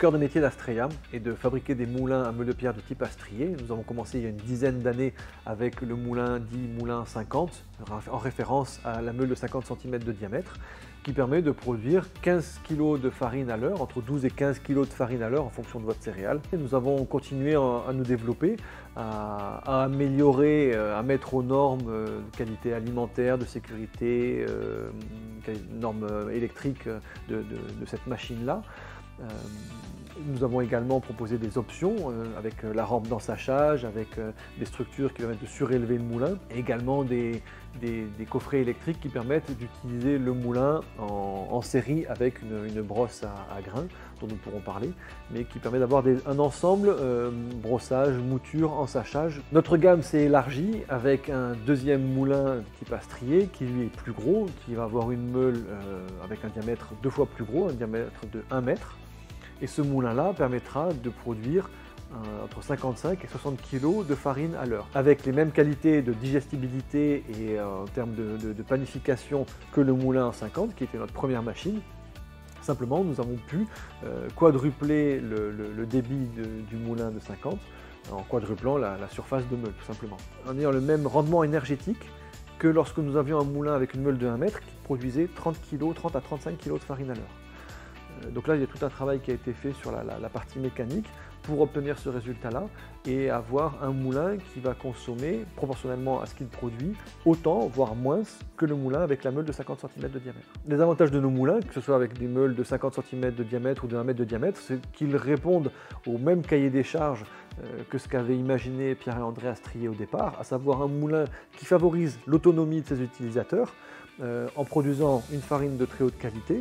cœur de métier d'Astrea est de fabriquer des moulins à meule de pierre de type Astrier. Nous avons commencé il y a une dizaine d'années avec le moulin dit moulin 50, en référence à la meule de 50 cm de diamètre, qui permet de produire 15 kg de farine à l'heure, entre 12 et 15 kg de farine à l'heure en fonction de votre céréale. Et nous avons continué à nous développer, à améliorer, à mettre aux normes de qualité alimentaire, de sécurité, normes électriques de cette machine-là. Nous avons également proposé des options avec la rampe d'ensachage, avec des structures qui permettent de surélever le moulin, et également des coffrets électriques qui permettent d'utiliser le moulin en série avec une brosse à grains, dont nous pourrons parler, mais qui permet d'avoir un ensemble brossage, mouture, ensachage. Notre gamme s'est élargie avec un deuxième moulin de type Astrier qui lui est plus gros, qui va avoir une meule avec un diamètre 2 fois plus gros, un diamètre de 1 mètre. Et ce moulin-là permettra de produire entre 55 et 60 kg de farine à l'heure, avec les mêmes qualités de digestibilité et en termes de panification que le moulin 50, qui était notre première machine. Simplement, nous avons pu quadrupler le débit du moulin de 50 en quadruplant la surface de meule, tout simplement. En ayant le même rendement énergétique que lorsque nous avions un moulin avec une meule de 1 mètre qui produisait 30 à 35 kg de farine à l'heure. Donc là, il y a tout un travail qui a été fait sur la partie mécanique pour obtenir ce résultat-là et avoir un moulin qui va consommer, proportionnellement à ce qu'il produit, autant, voire moins, que le moulin avec la meule de 50 cm de diamètre. Les avantages de nos moulins, que ce soit avec des meules de 50 cm de diamètre ou de 1 mètre de diamètre, c'est qu'ils répondent au même cahier des charges que ce qu'avait imaginé Pierre et André Astrier au départ, à savoir un moulin qui favorise l'autonomie de ses utilisateurs en produisant une farine de très haute qualité,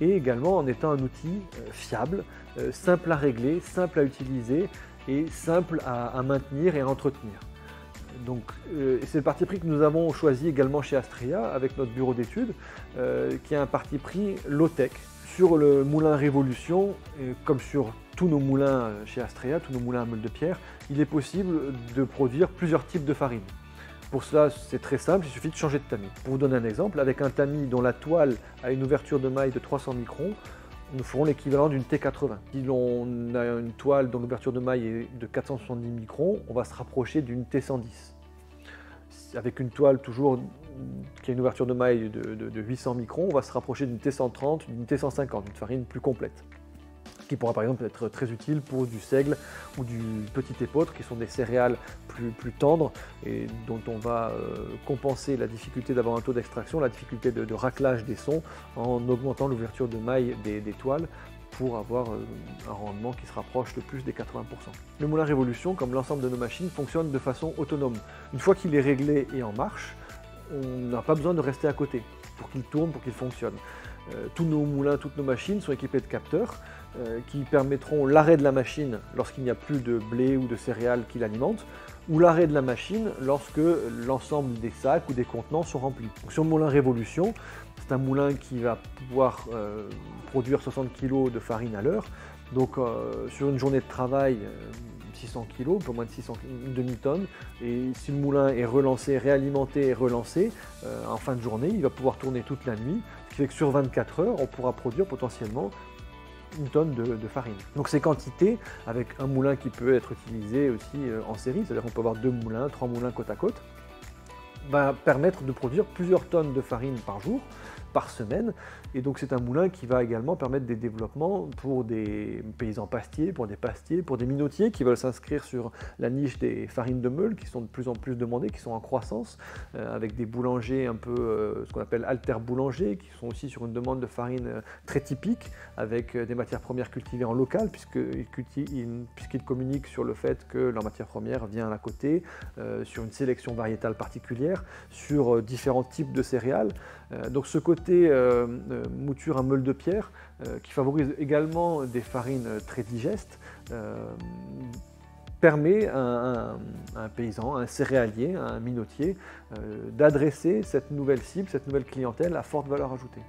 et également en étant un outil fiable, simple à régler, simple à utiliser et simple à maintenir et à entretenir. Donc c'est le parti pris que nous avons choisi également chez Astrea avec notre bureau d'études, qui a un parti pris low-tech. Sur le moulin Révolution, comme sur tous nos moulins chez Astrea, tous nos moulins à meule de pierre, il est possible de produire plusieurs types de farine. Pour cela, c'est très simple, il suffit de changer de tamis. Pour vous donner un exemple, avec un tamis dont la toile a une ouverture de maille de 300 microns, nous ferons l'équivalent d'une T80. Si l'on a une toile dont l'ouverture de maille est de 470 microns, on va se rapprocher d'une T110. Avec une toile toujours qui a une ouverture de maille de 800 microns, on va se rapprocher d'une T130, d'une T150, une farine plus complète, qui pourra par exemple être très utile pour du seigle ou du petit épeautre, qui sont des céréales plus tendres et dont on va compenser la difficulté d'avoir un taux d'extraction, la difficulté de raclage des sons en augmentant l'ouverture de maille des toiles pour avoir un rendement qui se rapproche le plus des 80%. Le moulin Révolution, comme l'ensemble de nos machines, fonctionne de façon autonome. Une fois qu'il est réglé et en marche, on n'a pas besoin de rester à côté pour qu'il tourne, pour qu'il fonctionne. Tous nos moulins, toutes nos machines sont équipés de capteurs qui permettront l'arrêt de la machine lorsqu'il n'y a plus de blé ou de céréales qui l'alimentent, ou l'arrêt de la machine lorsque l'ensemble des sacs ou des contenants sont remplis. Donc sur le moulin Révolution, c'est un moulin qui va pouvoir produire 60 kg de farine à l'heure. Donc sur une journée de travail, 600 kg, un peu moins de 600, une demi-tonne. Et si le moulin est relancé, réalimenté et relancé, en fin de journée, il va pouvoir tourner toute la nuit. Ce qui fait que sur 24 heures, on pourra produire potentiellement une tonne de farine. Donc ces quantités, avec un moulin qui peut être utilisé aussi en série, c'est-à-dire qu'on peut avoir 2 moulins, 3 moulins côte à côte, va permettre de produire plusieurs tonnes de farine par jour, par semaine. Et donc c'est un moulin qui va également permettre des développements pour des paysans pastiers, pour des minotiers qui veulent s'inscrire sur la niche des farines de meule qui sont de plus en plus demandées, qui sont en croissance, avec des boulangers un peu ce qu'on appelle alter-boulangers, qui sont aussi sur une demande de farine très typique, avec des matières premières cultivées en local, puisqu'ils communiquent sur le fait que leur matière première vient à côté, sur une sélection variétale particulière, sur différents types de céréales. Donc ce côté mouture à meule de pierre qui favorise également des farines très digestes permet à un paysan, à un céréalier, à un minotier d'adresser cette nouvelle cible, cette nouvelle clientèle à forte valeur ajoutée.